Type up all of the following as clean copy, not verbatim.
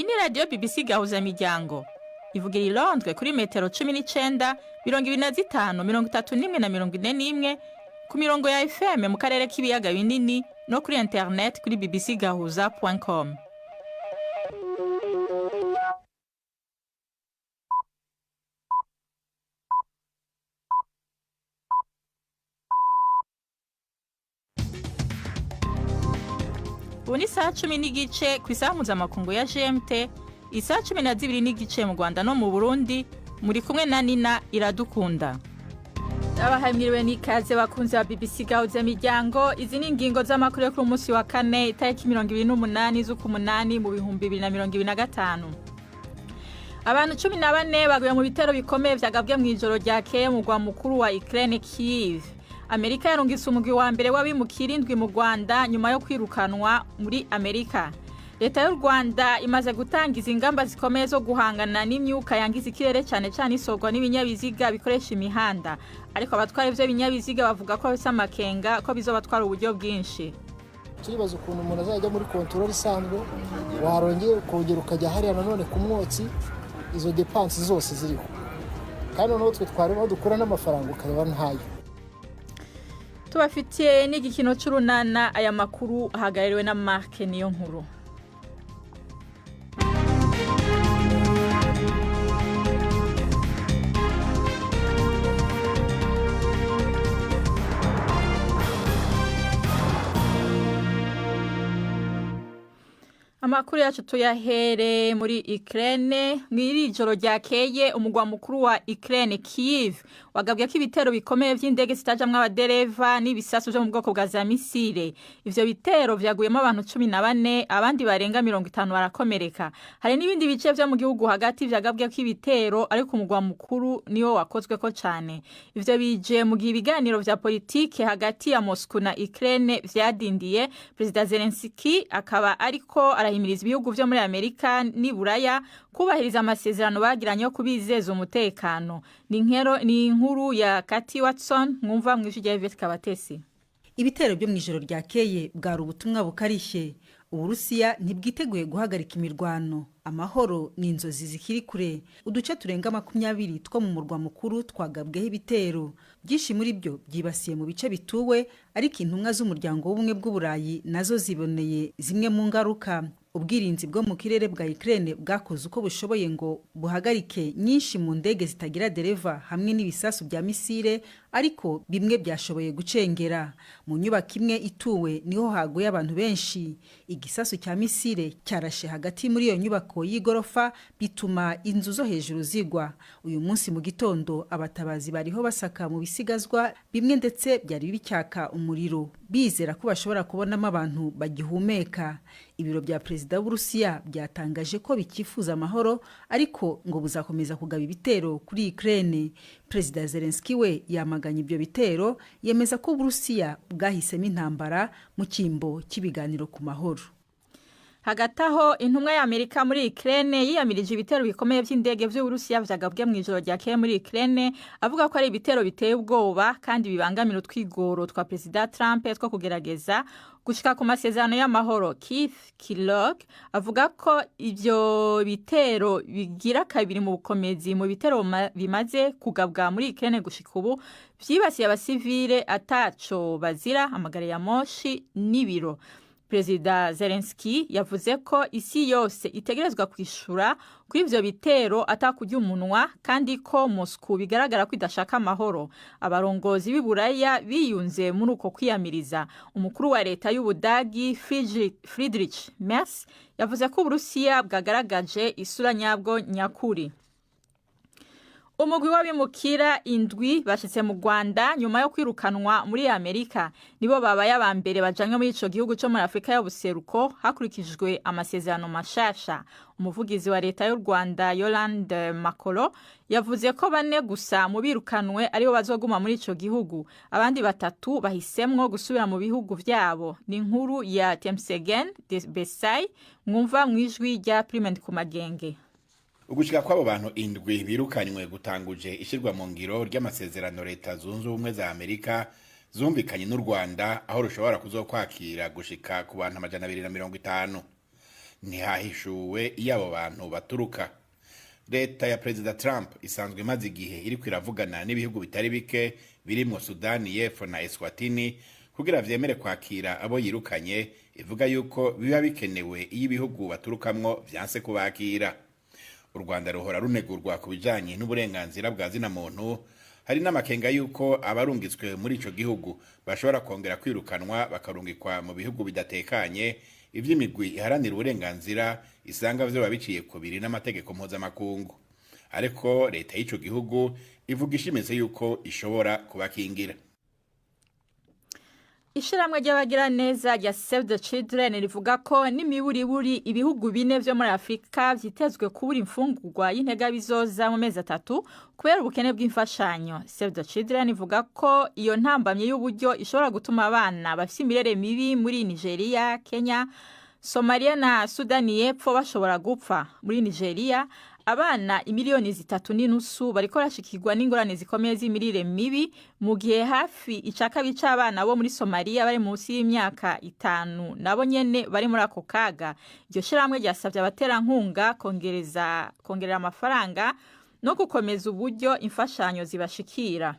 Iyi ni radio BBC Gahuza Miryango. Ivugira i Londres kuri metero 19, 25, 31 na 41 ku mirongo ya FM mu karere k'ibiyaga binini no kuri internet kuri bbcgahuza.com. Ubu ni saa 10 n'igice ku isaha mpuzamakungu ya GMT, isaha 12 n'igice mu Rwanda no mu Burundi. Muri kumwe na Nina Iradukunda. Abahamiriwe n'ikaze bakunze ba BBC Gahuza Miryango. Izi ni ingingo z'amakuru yo ku munsi wa kane itariki 28 z'ukumunani mu 2025. Abantu 14 baguye mu bitero bikomeye vyagabwe mu ijoro ryakeye mu mugwa mukuru wa Ukraine Kyiv. Amerika yarungitse umugwi wa mbere w'abimukira indwi mu Rwanda nyuma yo kwirukanwa muri Amerika. Leta y'u Rwanda imaze gutangiza ingamba zikomeye zo guhangana n'imyuka yangiza ikirere cyane cyane isogwa n'ibinyabiziga bikoresha imihanda, ariko abatwara ivyo binyabiziga bavuga ko bafise amakenga ko bizobatwara uburyo bwinshi. Turibaza ukuntu umuntu azajya muri control isanzwe warongeye kongera ukajya hariya nanone ku mwotsi, izo dépenses zose ziriho, kandi noneho twe twarimo dukura n'amafaranga ukareba ntayo. Tubafitiye n'igikino c'urunana. Aya makuru ahagarariwe na Mark Niyonkuru. Amakuru yacu tuyahere muri Ukraine. Mw'iri joro ryakeye umugwa mukuru wa Ukraine Kyiv wagabwe ko ibitero bikomeye vy'indege zitajamwe abadereva n'ibisasu byo mu bwoko bwa za misile. Ivyo bitero vyaguyemo abantu 14, abandi barenga 50 barakomereka. Hari n'ibindi bice vyo mu gihugu hagati vyagabwe ko ibitero, ariko umugwa mukuru niwo wakozwe ko cyane. Ivyo bije mu gihe ibiganiro vya politike hagati ya Moscow na Ukraine vyadindiye. President Zelensky akaba ariko arahimiriza ibihugu vyo muri Amerika ni Buraya kubahiriza amasezerano bagiranye yo kubizeza umutekano. Ni inkuru ya Kati Watson mwumva mw'ijwi rya Yvette Kabatesi. Ibitero byo mwijoro ryakeye bwari ubutumwa bukarishye. Uburusiya ntibwiteguye guhagarika imirwano. Amahoro ni inzozi zikiri kure. Uduce turenga 20 two mu murwa mukuru twagabweho ibitero. Byinshi muri byo byibasiye mu bice bituwe, ariko intumwa z'umuryango w'ubumwe bw'Uburayi nazo ziboneye zimwe mu ngaruka. Ubwirinzi bwo mu kirere bwa Ukraine bwakoze uko bushoboye ngo buhagarike nyinshi mu ndege zitagira dereva hamwe n'ibisasu bya misile, ariko bimwe byashoboye gucengera. Mu nyubako imwe ituwe niho haguye abantu benshi. Igisasu cya misile cyarashe hagati muri iyo nyubako y'igorofa bituma inzu zo hejuru zigwa. Uyu munsi mu gitondo abatabazi bariho basaka mu bisigazwa bimwe, ndetse byari bicyaka umuriro, bizera ko bashobora kubonamo abantu bagihumeka. Ibiro bya Perezida w'Uburusiya byatangaje ko bikifuza amahoro, ariko ngo buzakomeza kugaba ibitero kuri Ukraine. Perezida Zelensky we yamaganye ibyo bitero, yemeza ko Uburusiya bwahisemo intambara mu cyimbo cy'ibiganiro ku mahoro. Hagati aho intumwa ya Amerika muri Ukraine yiyamirije ibitero bikomeye by'indege vy'Uburusiya vyagabwe mu ijoro ryakeye muri Ukraine, avuga ko ari ibitero biteye ubwoba kandi bibangamira utwigoro twa President Trump two kugerageza gushika ku masezerano y'amahoro. Keith Kellogg avuga ko ivyo bitero bigira kabiri mu bukomezi mu bitero bimaze kugabwa muri Ukraine gushika ubu, vyibasiye abasivile ataco bazira, amagare ya moshi n'ibiro. Perezida Zelensky yavuze ko isi yose itegerezwa kwishura kuri ivyo bitero atakurya umunwa, kandi ko Moscow bigaragara ko idashaka amahoro. Abarongozi b'Iburaya biyunze muri uko kwiyamiriza. Umukuru wa leta y'Ubudagi Friedrich Merz yavuze ko Uburusiya bwagaragaje isura nyabwo nyakuri. Umugwi w'abimukira indwi bashitse mu Rwanda nyuma yo kwirukanwa muri Amerika. Nibo babaye abambere bajanywe muri ico gihugu cyo muri Afrika y'ubuseruko hakurikijwe amasezerano mashasha. Umuvugizi wa leta y'u Rwanda Yolande Makolo yavuze ko 4 gusa mu birukanwe aribo bazoguma muri ico gihugu, abandi 3 bahisemwo gusubira mu bihugu vyabo. Ni inkuru ya Temsegen Besai mwumva mwijwi rya Priment ku Magenge. Ugushika kwabo bantu indwi birukanywe gutanguje ishirwa mu ngiro ry'amasezerano leta zunze ubumwe za Amerika zumvikanye n'u Rwanda, aho rushobora kuzokwakira gushika ku bantu 250. ntihahishuwe iyo abo bantu baturuka. Leta ya Perezida Trump isanzwe imaze igihe iriko iravugana n'ibihugu bitari bike birimo Sudani y'Epfo na Eswatini kugira vyemere kwakira abo yirukanye, ivuga yuko biba bikenewe iyo ibihugu baturukamwo vyanse kubakira. U Rwanda ruhora runegurwa ku bijanye n'uburenganzira bwa zina muntu. Hari n'amakenga yuko abarungitswe muri ico gihugu bashobora kongera kwirukanwa bakarungikwa mu bihugu bidatekanye, ivy'imigwi iharanira uburenganzira isanga vyo babiciye kubiri n'amategeko mpuzamakungu. Ariko leta y'ico gihugu ivuga ishimitse yuko ishobora kubakingira. Ishiramwe ry'abagira neza rya Save the Children rivuga ko n'imiburiburi ibihugu 4 vyo muri Afrika vyitezwe kubura imfungurwa y'intega bizoza mu mezi 3 kubera ubukene bw'imfashanyo. Save the Children ivuga ko iyo ntambamye y'uburyo ishobora gutuma abana bafite imirere mibi muri Nigeria, Kenya, Somalia na Sudani y'Epfo bashobora gupfa. Muri Nigeria abana 3.5 miliyoni bariko rashikirwa n'ingorane zikomeye z'imirire mibi, mu gihe hafi icaka bica abana bo muri Somalia bari munsi y'imyaka 5 nabo nyene bari muri ako kaga. Iryo shiramwe ryasavye abaterankunga kongerera amafaranga no gukomeza uburyo imfashanyo zibashikira.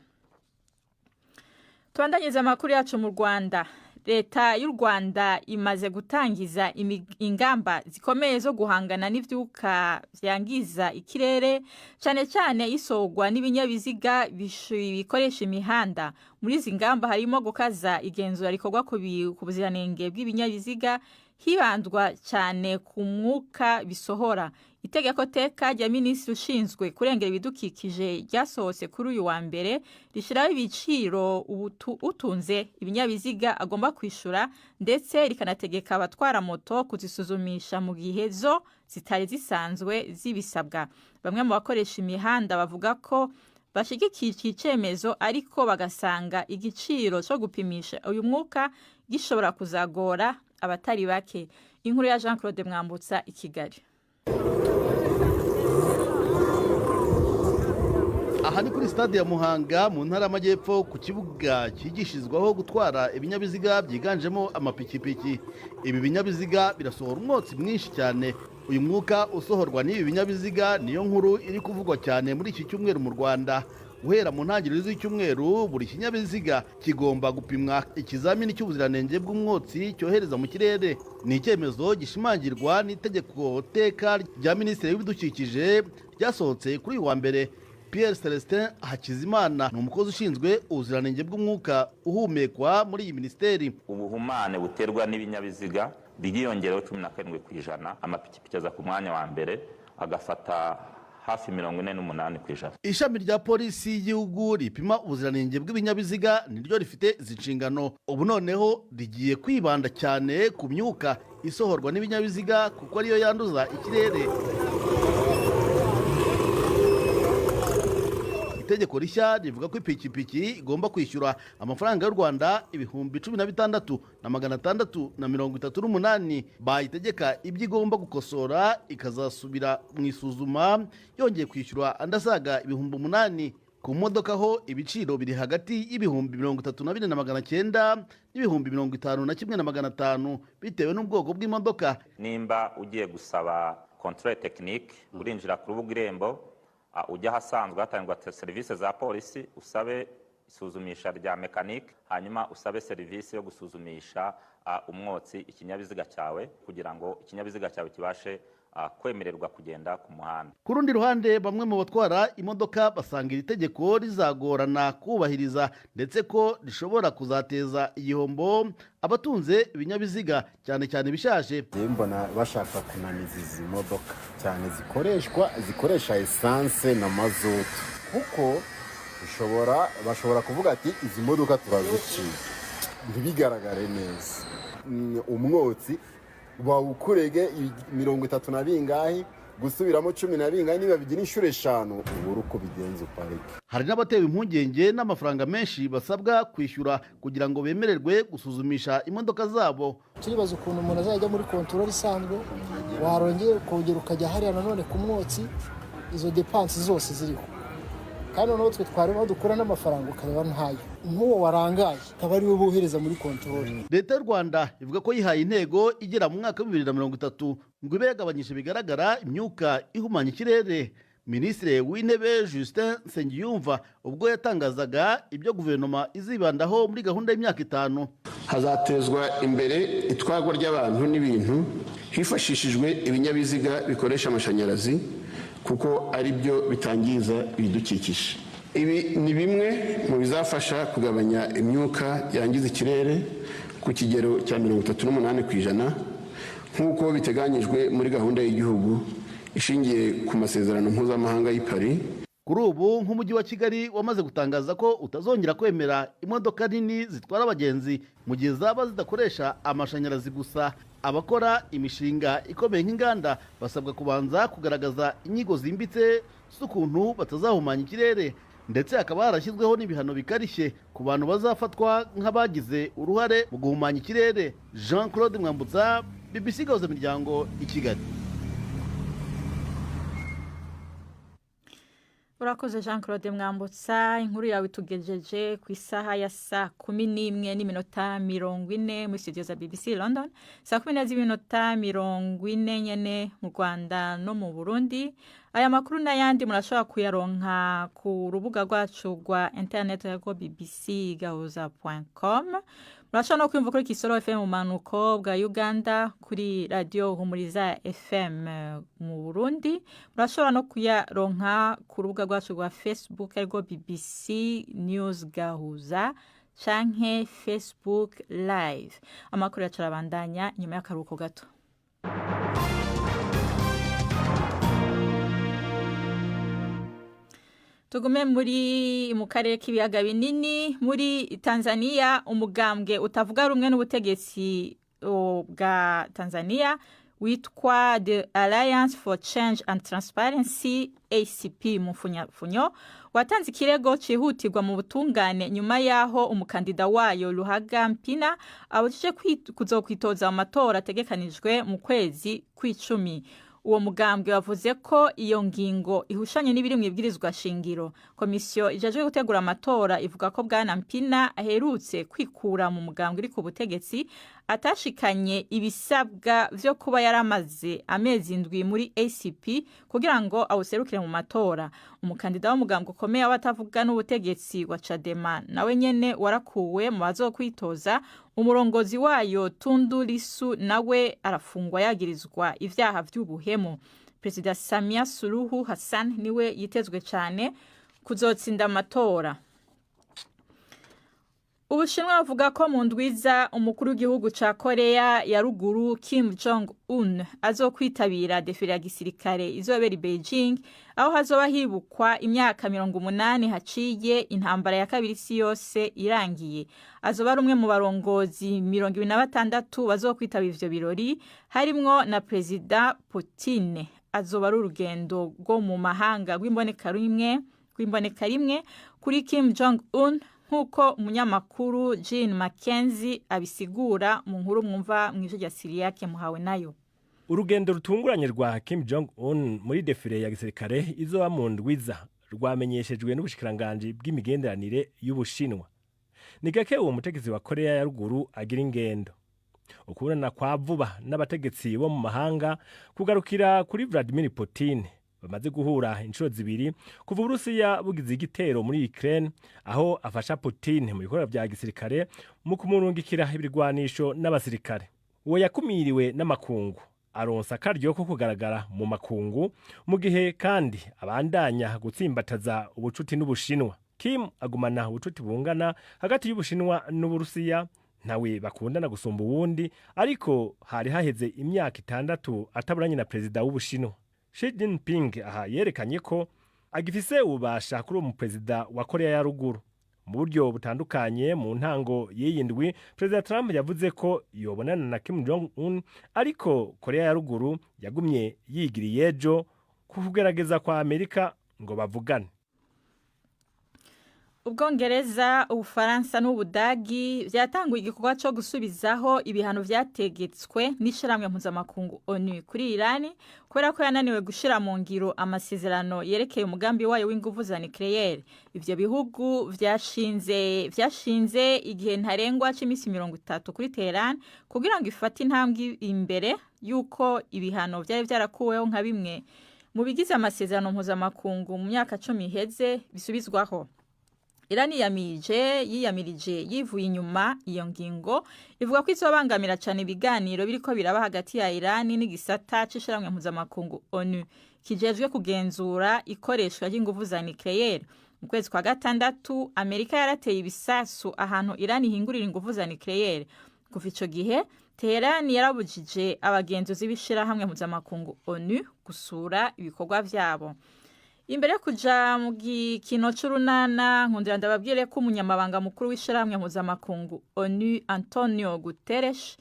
Tubandanyiriza amakuru yacu mu Rwanda. Leta y'u Rwanda imaze gutangiza ingamba zikomeye zo guhangana n'ivyuka vyangiza ikirere, cyane cyane isogwa n'ibinyabiziga bikoresha imihanda. Muri izi ngamba harimo gukaza igenzura rikorwa ku buziranenge bw'ibinyabiziga, hibandwa cyane ku mwuka bisohora. Itegeko teka rya minisitiri ushinzwe kurengera ibidukikije ryasohotse kuri uyu wa mbere rishiraho ibiciro utunze ibinyabiziga agomba kwishura, ndetse rikanategeka abatwara moto kuzisuzumisha mu gihe zo zitari zisanzwe zibisabwa. Bamwe mu bakoresha imihanda bavuga ko bashigikiye iki cemezo, ariko bagasanga igiciro cyo gupimisha uyu mwuka gishobora kuzagora abatari bake. Inkuru ya Jean Claude Mwambutsa i Kigali. Aha ni kuri stade ya Muhanga mu ntara y'Amajyepfo ku kibuga cyigishirizwaho gutwara ibinyabiziga byiganjemo amapikipiki. Ibi binyabiziga birasohora umwotsi mwinshi cyane. Uyu mwuka usohorwa n'ibi binyabiziga niyo nkuru iri kuvugwa cyane muri iki cyumweru mu Rwanda. Guhera mu ntangiriro z'icyumweru buri kinyabiziga kigomba gupimwa ikizamini cy'ubuziranenge bw'umwotsi cyohereza mu kirere. Ni icyemezo gishimangirwa n'itegeko teka rya Minisitiri w'Ibidukikije ryasohotse kuri uyu wa mbere. Pierre Celestin Hakizimana ni umukozi ushinzwe ubuziranenge bw'umwuka uhumekwa muri iyi minisiteri. Ubuhumane buterwa n'ibinyabiziga bigiyongereho 17%, amapikipiki aza ku mwanya wa mbere agafata hafi 48%. Ishami rya polisi y'igihugu ripima ubuziranenge bw'ibinyabiziga niryo rifite izi nshingano. Ubu noneho rigiye kwibanda cyane ku myuka isohorwa n'ibinyabiziga kuko ariyo yanduza ikirere. Itegeko rishya rivuga ko ipikipiki igomba kwishyura amafaranga y'u Rwanda 16,638. Bayitegeka ibyo igomba gukosora ikazasubira mu isuzuma yongeye kwishyura andasaga 8,000. Ku modoka ho ibiciro biri hagati y'32,900 n'51,500 bitewe n'ubwoko bw'imodoka. Nimba ugiye gusaba controle technique urinjira ku rubuga Irembo, ujya hasanzwe hatangwa serivisi za polisi, usabe isuzumisha rya mechanic, hanyuma usabe serivisi yo gusuzumisha umwotsi ikinyabiziga cyawe kugira ngo ikinyabiziga cyawe kibashe kwemererwa kugenda ku muhanda. Ku rundi ruhande bamwe mu batwara imodoka basanga iri tegeko rizagorana kubahiriza, ndetse ko rishobora kuzateza igihombo abatunze ibinyabiziga cyane cyane bishaje. Mbona bashaka kunaniza izi modoka cyane zikoresha essence na mazutu, kuko bashobora kuvuga ati izi modoka turaziciye ntibigaragare neza, umwotsi bawukurege 30 na bingahe gusubiramo 10 na bingahe, niba bigira inshuro 5 ubura uko bigenza uparike. Hari n'abatewe impungenge n'amafaranga menshi basabwa kwishyura kugira ngo bemererwe gusuzumisha imodoka zabo. Turibaza ukuntu umuntu azajya muri control isanzwe, warongeye kongera ukajya hariya nanone ku mwotsi, izo dépenses zose ziriho. Kandi noneho twe twareba dukura n'amafaranga ukareba ntayo, nk'uwo warangaye akaba ari we bohereza muri control. Leta y'u Rwanda ivuga ko yihaye intego igera mu mwaka wa 2030 ngo ibe yagabanyije bigaragara imyuka ihumanya ikirere. Minisitiri w'Intebe Justin Nsengiyumva ubwo yatangazaga ibyo guverinoma izibandaho muri gahunda y'imyaka 5, hazatezwa imbere itwarwa ry'abantu n'ibintu hifashishijwe ibinyabiziga bikoresha amashanyarazi kuko ari byo bitangiza ibidukikije. Ibi ni bimwe mu bizafasha kugabanya imyuka yangiza ikirere ku kigero cya 38% nk'uko biteganyijwe muri gahunda y'igihugu ishingiye ku masezerano mpuzamahanga y'i Paris. Kuri ubu nk'umujyi wa Kigali wamaze gutangaza ko utazongera kwemera imodoka nini zitwara abagenzi mu gihe zaba zidakoresha amashanyarazi gusa. Abakora imishinga ikomeye nk'inganda basabwa kubanza kugaragaza inyigo zimbitse z'ukuntu batazahumanya ikirere, ndetse hakaba harashyizweho n'ibihano bikarishye ku bantu bazafatwa nk'abagize uruhare mu guhumanya ikirere. Jean Claude Mwambutsa, BBC Gahuza Miryango, i Kigali. Urakoze Jean Claude Mwambutsa, inkuru yawe tugejeje ku isaha ya saa 11:40 muri studio za BBC London, saa 11:40 nyene mu Rwanda no mu Burundi. Aya makuru n'ayandi murashobora kuyaronka ku rubuga rwacu rwa internet rwa bbcgahuza.com. Murashobora no kwumva kuri Kisoro FM mu manuko bwa Uganda, kuri Radio Humuriza FM mu Burundi. Murashobora no kuyaronka ku rubuga rwacu rwa Facebook rwa BBC News Gahuza canke Facebook Live. Amakuru yacarabandanya nyuma y'akaruhuko gato. Tugume mu karere k'ibiyaga binini. Muri Tanzania, umugambwe utavuga rumwe n'ubutegetsi bwa Tanzania witwa The Alliance for Change and Transparency ACP mu funyo watanze ikirego cihutirwa mu butungane nyuma yaho umukandida wayo Luhaga Mpina abujije kuzokwitoza mu matora ategekanijwe mu kwezi kw'icumi. Uwo mugambwe wavuze ko iyo ngingo ihushanye n'ibiri mu ibwirizwa shingiro. Komisiyo ijejwe gutegura amatora ivuga ko Bwana Mpina aherutse kwikura mu mugambwe uri ku butegetsi atashikanye ibisabwa vyo kuba yaramaze amezi 7 muri ACP kugira ngo awuserukire mu matora. Umukandida w'umugambwe ukomeye w'abatavuga n'ubutegetsi wa Chadema nawe nyene warakuwe mu bazokwitoza. Umurongozi wayo Tundu Lissu nawe arafungwa yagirizwa ivyaha vy'ubuhemu. President Samia Suluhu Hassan niwe yitezwe cyane kuzotsinda amatora. Ubushinwa buvuga ko mu ndwiza umukuru w'igihugu ca Korea ya ruguru Kim Jong-un azokwitabira defile ya gisirikare izobera i Beijing, aho hazoba hibukwa imyaka 80 haciye intambara ya kabiri isi yose irangiye. Azoba ari umwe mu barongozi 26 bazokwitabira ivyo birori, harimwo na President Putin. Azoba ari urugendo rwo mu mahanga rw'imboneka rimwe kuri Kim Jong-un, nkuko umunyamakuru Jean Mackenzie abisigura mu nkuru mwumva mw'ijwi rya Siriake muhawe nayo. Urugendo rutunguranye rwa Kim Jong-un muri defile ya gisirikare izoba mu ndwiza rwamenyeshejwe n'ubushikiranganje bw'imigenderanire y'Ubushinwa. Ni gake uwo mutegetsi wa Korea ya ruguru agira ingendo. Ukubonana kwa vuba n'abategetsi bo mu mahanga kugarukira kuri Vladimir Putin bamaze guhura inshuro zibiri kuva Uburusiya bugize igitero muri Ukraine, aho afasha Putin mu bikorwa bya gisirikare mu kumurungikira ibirwanisho n'abasirikare. Uwo yakumiriwe n'amakungu aronsa akaryo ko kugaragara mu makungu mu gihe kandi abandanya gutsimbataza ubucuti n'Ubushinwa. Kim agumana ubucuti bungana hagati y'Ubushinwa n'Uburusiya, nawe bakundana gusumba uwundi, ariko hari haheze imyaka 6 ataburanye na perezida w'Ubushinwa. Xi Jinping aha yerekanye ko agifise ububasha kuri uwo perezida wa Korea ya ruguru. Mu buryo butandukanye mu ntango y'iyindwi, Perezida Trump yavuze ko yobonana na Kim Jong-un, ariko Korea ya ruguru yagumye yigiriye ejo kugerageza kwa Amerika ngo bavugane. Ubwongereza, Ubufaransa n'Ubudagi byatanguye igikorwa cyo gusubizaho ibihano vyategetswe n'ishiramwe mpuzamakungu ONU kuri Irani kubera ko yananiwe gushira mu ngiro amasezerano yerekeye umugambi wayo w'inguvu za nucleaire. Ivyo bihugu vyashinze igihe ntarengwa c'imisi 30 kuri Tehran kugira ngo ifate intambwe imbere yuko ibihano vyari vyarakuweho nka bimwe mu bigize amasezerano mpuzamakungu mu myaka 10 iheze bisubizwaho. Irani yiyamirije yivuye inyuma iyo ngingo ivuga ko izobangamira cyane ibiganiro biriko biraba hagati ya Irani n'igisata c'ishiramwe mpuzamakungu ONU kijejwe kugenzura ikoreshwa ry'inguvu za nucleaire. Mu kwezi kwa gatandatu Amerika yarateye ibisasu ahantu Irani ihingurira inguvu za nucleaire. Kuva ico gihe Tehran yarabujije abagenzuzi b'ishirahamwe mpuzamakungu ONU gusura ibikorwa vyabo. Imbere kuja mu gikino c'urunana nkundira ndababwire ko umunyamabanga mukuru w'ishiramwe mpuzamakungu ONU Antonio Guterres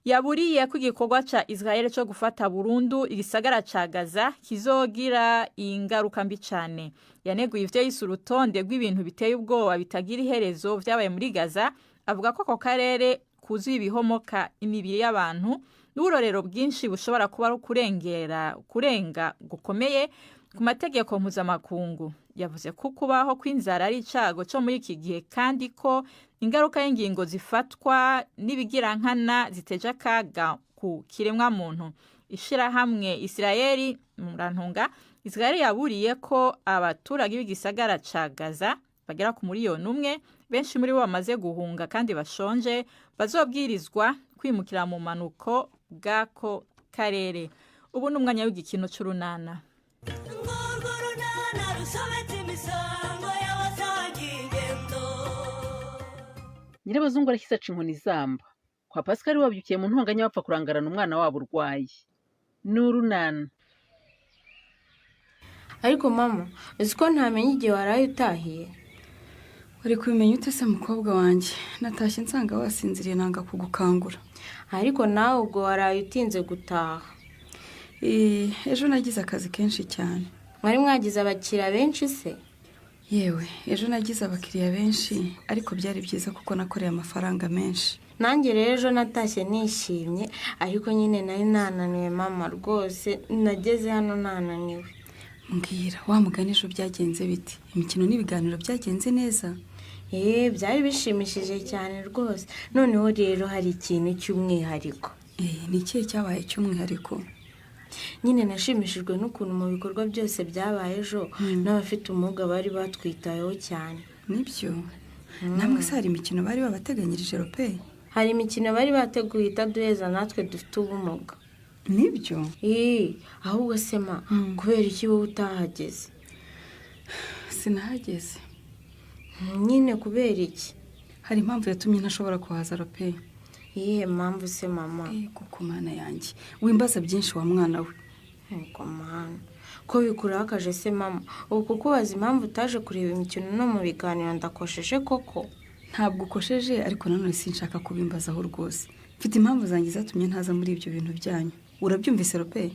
yaburiye ko igikorwa ca Israel cyo gufata burundu igisagara ca Gaza kizogira ingaruka mbi cane. Yaneguye ivyo yise urutonde rw'ibintu biteye ubwoba bitagira iherezo vyabaye muri Gaza, avuga ko ako karere kuzuye ibihomoka, imibiri y'abantu n'uburorero bwinshi bushobora kuba ari kurenga gukomeye ku mategeko mpuzamakungu. Yavuze ko kubaho kw'inzara ari icago cyo muri iki gihe kandi ko ingaruka y'ingingo zifatwa n'ibigirankana ziteje akaga ku kiremwa muntu. Ishirahamwe Israeli Israeli yaburiye ko abaturage b'igisagara ca Gaza bagera ku miliyoni 1, benshi muri bo bamaze guhunga kandi bashonje, bazobwirizwa kwimukira mu manuko bw'ako karere. Ubu n'umwanya w'igikino c'urunana. Nyirabazungu arashyize aca inkoni zamba. Kwa Pascal wabyukiye mu ntonganya bapfa kurangarana umwana wabo urwaye. N'urunana. Ariko mama, uzi ko ntamenye igihe waraye utahiye? Uri kubimenya ute se mukobwa wanjye? Natashye nsanga wasinziriye nanga kugukangura. Ariko nawe ubwo waraye utinze gutaha. Ejo nagize akazi kenshi cyane. Mwari mwagize abakiriya benshi se? Yewe, ejo nagize abakiriya benshi ariko byari byiza kuko nakoreye amafaranga menshi. Nanjye rero ejo natashye nishimye ariko nyine nari nananiwe mama rwose, nageze hano nananiwe. Mbwira, wa mugani ejo byagenze biti? Imikino n'ibiganiro byagenze neza? Byari bishimishije cyane rwose. Noneho rero hari ikintu cy'umwihariko. Ni ikihe cyabaye cy'umwihariko? Nyine nashimishijwe n'ukuntu mu bikorwa byose byabaye ejo n'abafite ubumuga bari batwitayeho cyane. Nibyo? Namwe se hari imikino bari babateganyirije Rope? Hari imikino bari bateguye itaduheza natwe dufite ubumuga. Nibyo? Ahubwo sema kubera iki wowe utahageze? Sinahageze. Nyine kubera iki? Hari impamvu yatumye ntashobora kuhaza Rope. Iyihe mpamvu se mama? Kuko mana yanjye wimbaza byinshi wa mwana we. Nuko mana, ko bikurakaje se mama? Ubu kukubaza impamvu utaje kureba imikino no mu biganiro ndakosheje koko? Ntabwo ukosheje ariko nanone sinshaka kubimbazaho rwose. Mfite impamvu zanjye zatumye ntaza muri ibyo bintu byanyu. Urabyumvise Rope?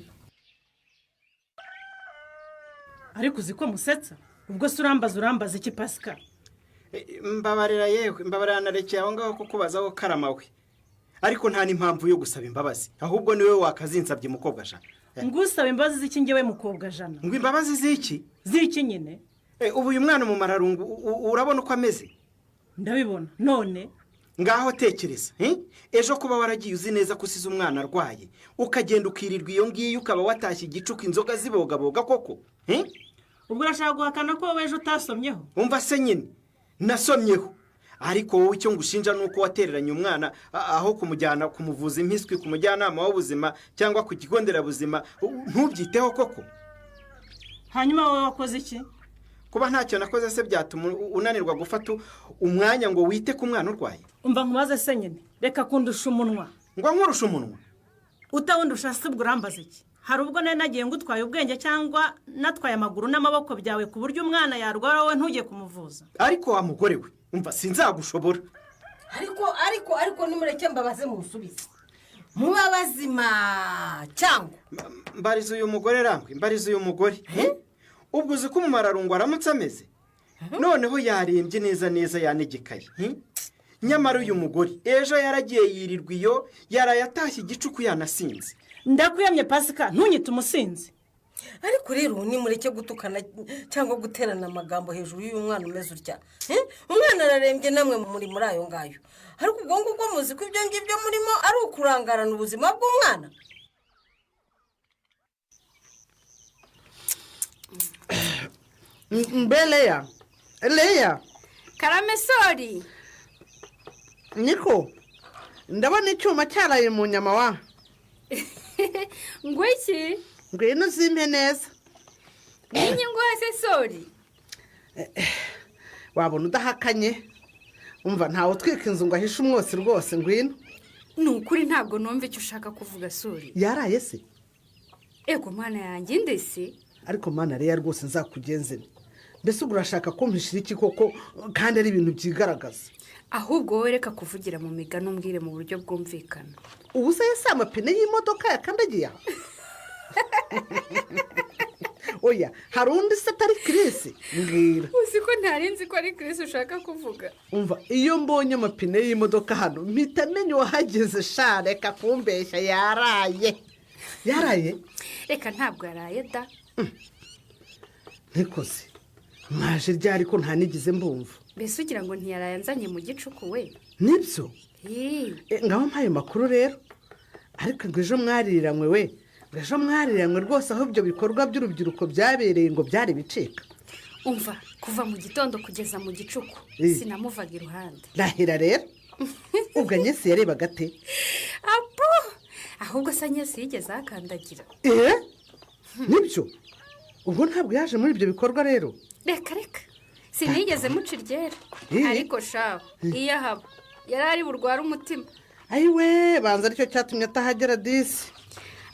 Ariko uzi ko musetsa? Ubwo se urambaza iki Pascal? Mbabarira yewe, mbabarira narekeye aho ngaho kukubaza ko karamawe. Ariko nta n'impamvu yo gusaba imbabazi, ahubwo niwe wakazinsabye mukobwa Jana. Ngusaba imbabazi z'iki ngewe mukobwa Jana? Ngo imbabazi z'iki? Z'iki nyine? Ubu uyu mwana mu mararungu urabona uko ameze? Ndabibona. None ngaho tekereza, ejo kuba waragiye uzi neza ko usize umwana arwaye, ukagenda ukirirwa iyo ngiyo ukaba watashye igicuka inzoga zibogaboga koko? Ubwo urashaka guhakana ko wowe ejo utasomyeho? Umva se nyine, nasomyeho. Ariko wowe icyo ngushinja nuko watereranye umwana aho kumujyana kumuvuza impiswi ku mujyanama w'ubuzima cyangwa ku kigo nderabuzima, ntubyiteho koko? Hanyuma wowe wakoze iki? Kuba ntacyo nakoze se byatuma unanirwa gufata umwanya ngo wite ku mwana urwaye? Umva nkubaze se nyine, reka kundusha umunwa. Ngo nkurusha umunwa? Utawundusha se ubwo urambaza iki? Hari ubwo nagiye ngutwaye ubwenge cyangwa natwaye amaguru n'amaboko byawe ku buryo umwana yarwara wowe ntujye kumuvuza? Ariko wa mugore we, umva sinzagushobora. Ariko nimureke mbabaze musubize. Muba bazima cyangwa? Mbariza uyu mugore rangwe, mbariza uyu mugore. Ubwo uzi ko mu mararungu aramutse ameze? noneho yarembye neza neza yanegekaye. Nyamara uyu mugore ejo yaragiye yirirwa iyo yaraye atashye igicuku yanasinze. Ndakuyamye Pasika ntunyite umusinzi. Ariko rero nimureke gutukana cyangwa guterana amagambo hejuru y'umwana umeze utya. Umwana ararembye namwe muri ayo ngayo. Ariko ubwo ngubwo muzi ko ibyo ngibyo murimo ari ukurangarana ubuzima bw'umwana. Leya Karamesori niko ndabona icyuma cyaraye mu nyama wa ngwiki ngwino zimpe neza ninyi ngwese sori wabona udahakanye umva ntawe utwika inzu ngo ahishe umwotsi rwose ngwino ni ukuri ntabwo numva icyo ushaka kuvuga sori yaraye se ego mana yanjye ndetse ariko mana reya rwose nzakugenze mbese urashaka kumpishira iki koko kandi ari ibintu byigaragaza ahubwo wowe reka kuvugira mu migano umbwire mu buryo bwumvikana ubu se yasa amapine y'imodoka yakandagiye aho oya hari undi se atari kirisi mbwira uzi ko ntarinzi ko ari kirisi ushaka kuvuga umva iyo mbonye amapine y'imodoka hano mpita menya uwahageze sha reka kumbeshya yaraye reka ntabwo yaraye da ntikoze mwaje ryari ko ntanigize mbumva mbese ugira ngo ntiyaraye nzanye mu gicuku we nibyo ngaho mpaye makuru rero ariko ngo ejo mwariranywe we ejo mwariranywe rwose aho ibyo bikorwa by'urubyiruko byabereye ngo byari bicika umva kuva mu gitondo kugeza mu gicuku sinamuvaga iruhande rahira rero ubwo Anyesi yarebaga ate ahubwo se Anyesi yigeze akandagira nibyo ubwo ntabwo yaje muri ibyo bikorwa rero reka sinigeze muca iryera ariko shaho iyo ahaba yari ari burwara umutima ayiwe banza aricyo cyatumye atahagera disi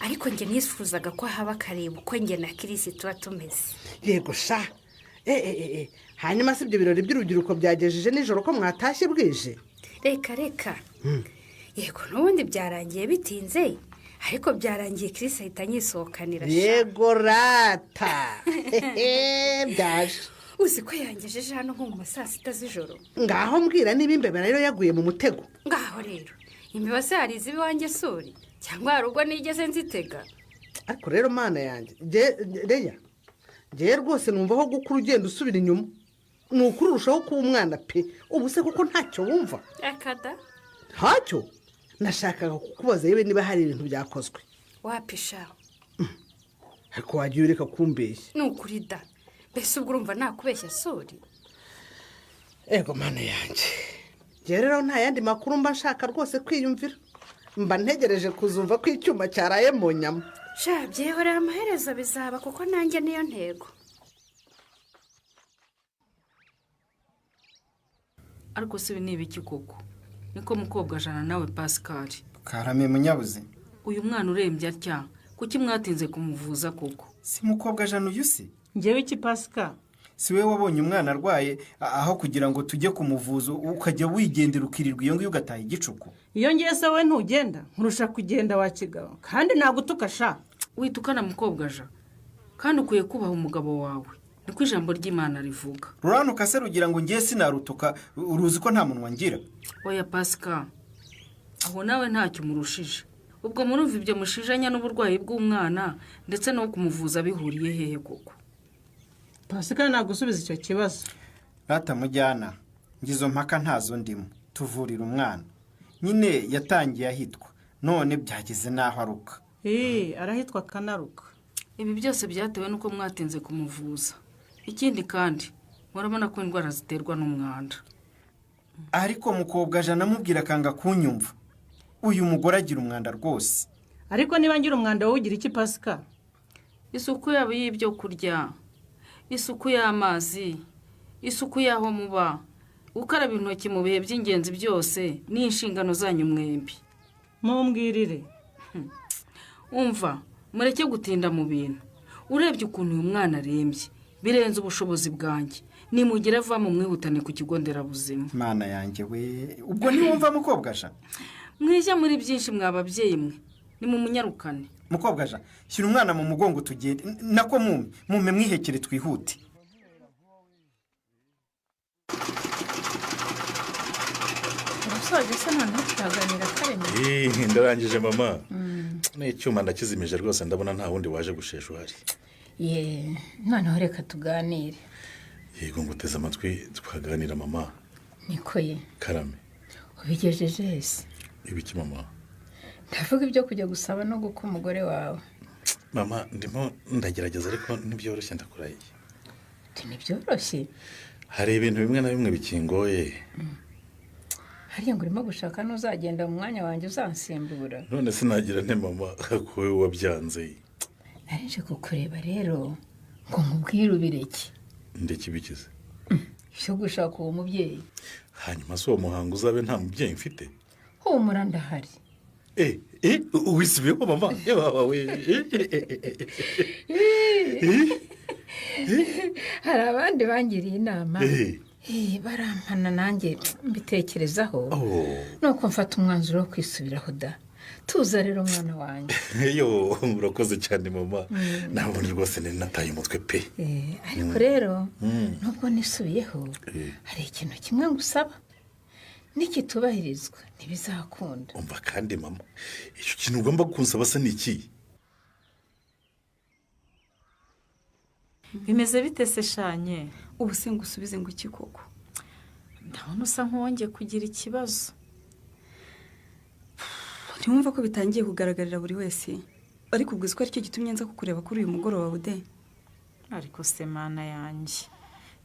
ariko njye nifuzaga ko haba akareba uko njye na kirisi tuba tumeze yego sha hanyuma si ibyo birori by'urubyiruko byagejeje nijoro ko mwatashye bwije reka yego n'ubundi byarangiye bitinze ariko byarangiye kirisi ahita anyisohokanira yego rata byaje uzi ko yangejeje hano nko mu ma saa sita z'ijoro ngaho mbwira niba imbeba rero yaguye mu mutego ngaho rero imbeba se hari iziba iwanjye sori cyangwa hari ubwo nigeze nzitega ariko rero mana yanjye reya ngewe rwose numva aho gukura ugenda usubira inyuma ni ukuri urushaho kuba umwana pe ubu se kuko ntacyo wumva akada ntacyo nashakaga kukubaza yewe niba hari ibintu byakozwe wapisha ariko wagiye ureka kumbeshya ni ukuri da mbese ubwo urumva nakubeshya sori ego mana yanjye ngewe rero nta yandi makuru mba nshaka rwose kwiyumvira mba ntegereje kuzumva ko icyuma cyaraye mu nyama sha byihorera amaherezo bizaba kuko nanjye niyo ntego ariko se ni ibiki koko niko mukobwa jana nawe Pascal karame munyabuze uyu mwana urembye atya kuki mwatinze kumuvuza koko si mukobwa jana uyu se ngewe iki Pascal si we wabonye umwana arwaye aho kugira ngo tujye kumuvuza ukajya wigendera ukirirwa iyo ngiyo ugataha igicuku iyo ngiye se we ntugenda nkurusha kugenda wakigabo kandi nagutuka sha witukana mukobwa ja kandi ukwiye kubaha umugabo wawe niko ijambo ry'Imana rivuga ruranuka se rugira ngo ngiye sinarutuka uruzi ko nta munwa ngira oya Pascal aho nawe ntacyo murushije ubwo murumva ibyo mushijanya n'uburwayi bw'umwana ndetse no kumuvuza bihuriye hehe koko Pascal nagusubiza icyo kibazo rata mujyana ngizo mpaka ntazo ndimo tuvurira umwana nyine yatangiye ahitwa none byageze naho aruka arahitwa kanaruka ibi byose byatewe nuko mwatinze kumuvuza ikindi kandi murabona ko indwara ziterwa n'umwanda ariko mukobwa jana amubwira akanga kunyumva uyu mugore agira umwanda rwose ariko niba ngira umwanda wowe ugira iki Pascal isuku yabo y'ibyo kurya isuku y'amazi isuku y'aho muba gukaraba intoki mu bihe by'ingenzi byose ni inshingano zanyu mwembi mumbwirire umva mureke gutinda mu bintu urebye ukuntu uyu mwana arembye birenze ubushobozi bwanjye nimugire ava mu mwihutane ku kigo nderabuzima mana yanjye we ubwo ntiwumva mukobwa ja mwijya muri byinshi mwababyeyi mwe ni mu munyarukane mukobwa ja shyira umwana mu mugongo tugende nako mume mwihekere twihute urasoje se noneho turaganira kareme. ndarangije mama. N'icyuma ndakizimije rwose ndabona nta wundi waje gushesha uhari. Ye noneho reka tuganire. Yego nguteze amatwi twaganira mama. Niko ye. Karame. Ubigejeje ese? Ibiki mama? Ndavuga ibyo kujya gusaba no guka umugore wawe. Mama ndimo ndagerageza ariko ntibyoroshye ndakurahiye. Ntibyoroshye? Hari ibintu bimwe na bimwe bikingoye. Hariya ngo urimo gushaka n'uzagenda mu mwanya wanjye uzansimbura. None sinagira nte mama ko wowe wabyanze. Narinje kukureba rero ngo nkubwire ubireke. Ndeke ibikize. Cyo gushaka uwo mubyeyi. Hanyuma so muhango uzabe nta mubyeyi mfite. Humura ndahari. Wisubiyeho mama. Hari abandi bangiriye inama. Barampana nanjye mbitekerezaho. Nuko mfata umwanzuro wo kwisubiraho da. Tuza rero mwana wanjye. Urakoze cyane mama. Nabone rwose nataye umutwe pe. Ariko rero nubwo nisubiyeho hari ikintu kimwe ngusaba. Nikitubahirizwa ntibizakunda. Umva kandi mama, icyo kintu ugomba kunsaba se niki? Bimeze bite se Shanye? Ubu se ngusubize ngo iki koko? Ndabona usa nk'uwongeye kugira ikibazo. Ntiwumva ko bitangiye kugaragarira buri wese? Ariko ubwo ko aricyo gitumye nza kukureba kuri uyu mugoroba bude? Ariko se mana yanjye.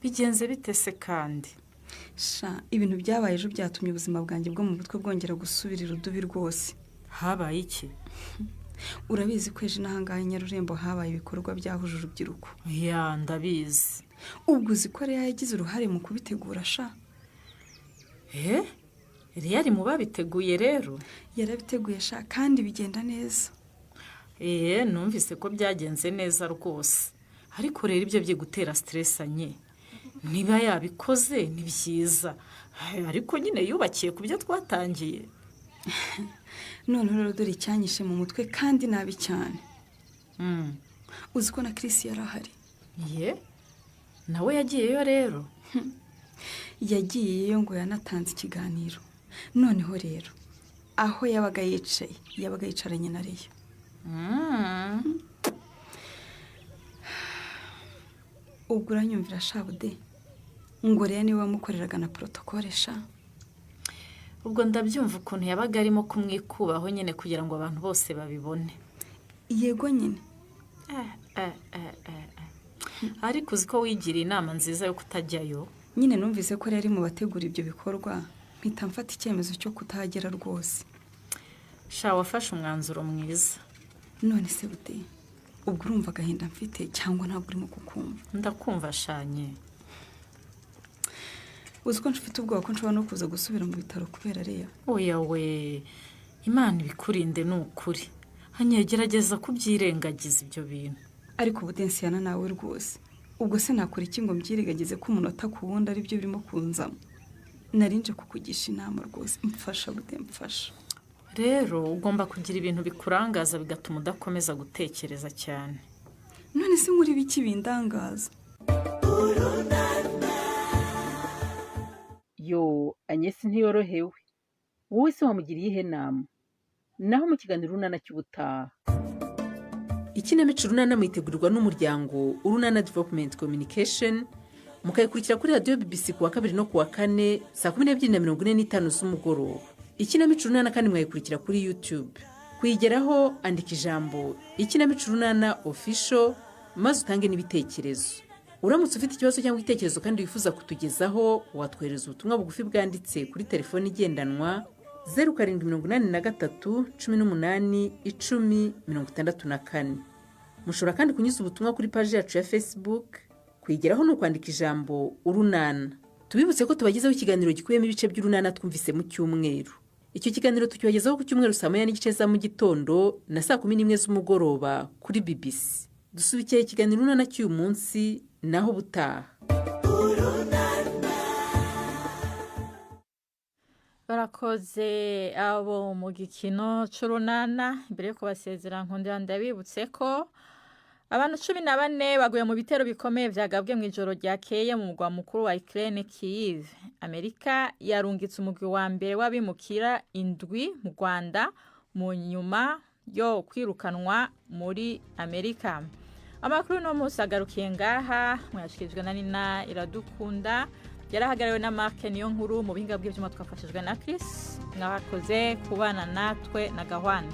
Bigenze bite se kandi? Sha ibintu byabaye ejo byatumye ubuzima bwanjye bwo mu mutwe bwongera gusubirira udubi rwose. Habaye iki? Urabizi ko ejo nahangaye Nyarurembo habaye ibikorwa byahuje urubyiruko. Ya ndabizi. Ubwo uzikore yagize uruhare mu kubitegura sha. Yari mu babiteguye rero? Yarabiteguye sha kandi bigenda neza. Numvise ko byagenze neza rwose. Ariko rero ibyo bye gutera stress anye. Niba yabikoze ni byiza. Ariko nyine yubakiye ku byo twatangiye. None rero dore icyanyishe mu mutwe kandi nabi cyane. Uzi ko na Chris yarahari. Nawe yagiyeyo rero? Yagiyeyo ngo yanatanze ikiganiro. Noneho rero aho yabaga yicaranye na Leya. Ubwo uranyumvira shabude ngo Leya niwe wamukoreraga na protocole sha. Ubwo ndabyumva ukuntu yabaga arimo kumwikubaho nyine kugira ngo abantu bose babibone. Yego nyine. Ariko uzi ko wigira inama nziza yo kutajyayo? Nyine numvise ko yari mu bategura ibyo bikorwa mpita mfata icyemezo cyo kutahagera rwose. Sha wafashe umwanzuro mwiza. None se bude ubwo urumva agahinda mfite cyangwa ntabwo urimo kukumva? Ndakumva Shanye. Uzi ko mfite ubwoba ko nshobora no kuza gusubira mu bitaro kubera Leya. Oya we, Imana ibikurinde n'ukuri. Hanyegerageza kubyirengagiza ibyo bintu. Ariko budensiyana nawe rwose. Ubwo se nakora iki ngo mbyirengagize ko umunota ku wundi ari byo birimo kunzamo? Narinje kukugisha inama rwose, mfasha bude mfasha. Rero ugomba kugira ibintu bikurangaza bigatuma udakomeza gutekereza cyane. None se muri biki bindangaza? Yo Anyesi ntiyorohewe. Wowe se wamugiriye ihe nama? Naho mu kiganiro Urunana cy'ubutaha. Ikinamico Urunana mwitegurirwa n'umuryango Urunana Development Communication, mukayikurikira kuri radio BBC kuwa 2 no kuwa 4 saa 12:45 z'umugoroba. Ikinamico Urunana kandi mwayikurikira kuri YouTube. Kuyigeraho andika ijambo Ikinamico Urunana Official maze utange n'ibitekerezo. Uramutse ufite ikibazo cyangwa igitekerezo kandi wifuza kutugezaho, watwohereza ubutumwa bugufi bwanditse kuri telefoni igendanwa 0783 18 10 64. Mushobora kandi kunyuza ubutumwa kuri page yacu ya Facebook. Kuyigeraho no kwandika ijambo Urunana. Tubibutse ko tubagezaho ikiganiro gikuyemo ibice by'Urunana twumvise mu cyumweru. Icyo kiganiro tukibagezaho ku cyumweru saa 9:30 za mu gitondo na saa 11 z'umugoroba kuri BBC. Dusubikiye ikiganiro Urunana cy'uyu munsi naho butaha. Barakoze abo mu gikino cy'Urunana. Mbere yo kubasezera nkundira ndabibutse ko Abantu 14 baguye mu bitero bikomeye vyagabwe mu ijoro ryakeye mu mugwa mukuru wa Ukraine Kyiv. Amerika yarungitse umugwi wa mbere w'abimukira indwi mu Rwanda mu nyuma yo kwirukanwa muri Amerika. Amakuru no musagarukiye ngaha mwashikijwe na Nina Iradukunda yarahagariwe na Mark niyo nkuru mu bihinga bw'ivyuma twafashijwe na Chris mwakoze kubana natwe na Gahwana.